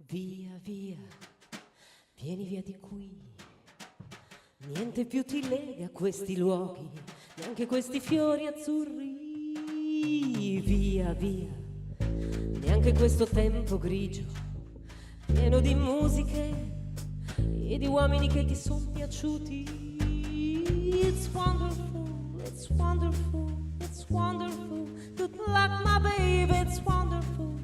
Via, via, vieni via di qui. Niente più ti lega a questi luoghi, neanche questi fiori azzurri. Via, via, neanche questo tempo grigio, pieno di musiche e di uomini che ti sono piaciuti. It's wonderful, it's wonderful, it's wonderful. Good luck, my baby, it's wonderful.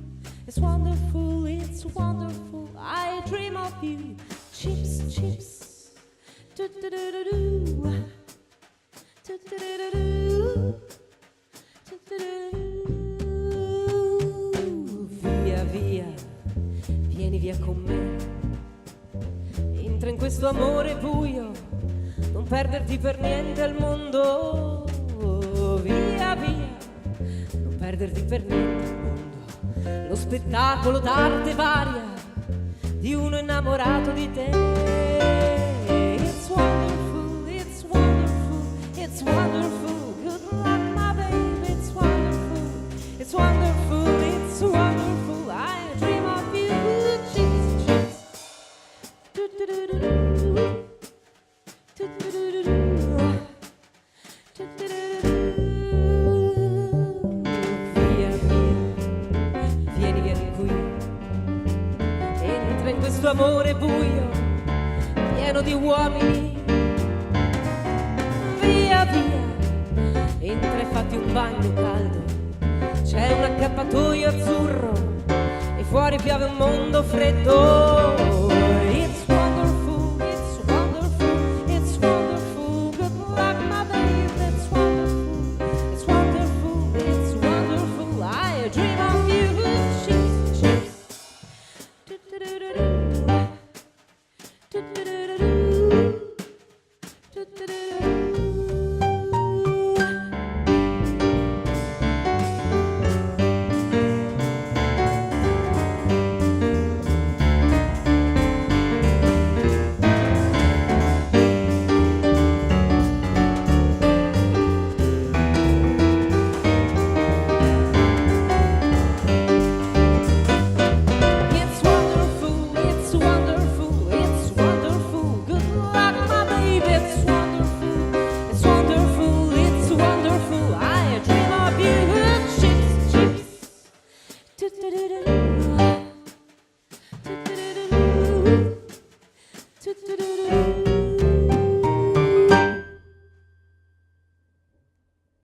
It's wonderful, it's wonderful. I dream of you. Chips, chips. Do do do do do. Do do do do. Do do do. Via, via, vieni via con me. Entra in questo amore buio, non perderti per niente al mondo. Via, via, non perderti per niente al mondo. Lo spettacolo d'arte varia di uno innamorato di te. It's wonderful, it's wonderful, it's wonderful. Good luck, my baby, it's wonderful, it's wonderful, it's wonderful. I dream of you. Cheese, cheese. Do do do do do. Do do do do do. Do do do do. In questo amore buio, pieno di uomini. Via, via, entra e fatti un bagno caldo. C'è un accappatoio azzurro e fuori piove un mondo freddo.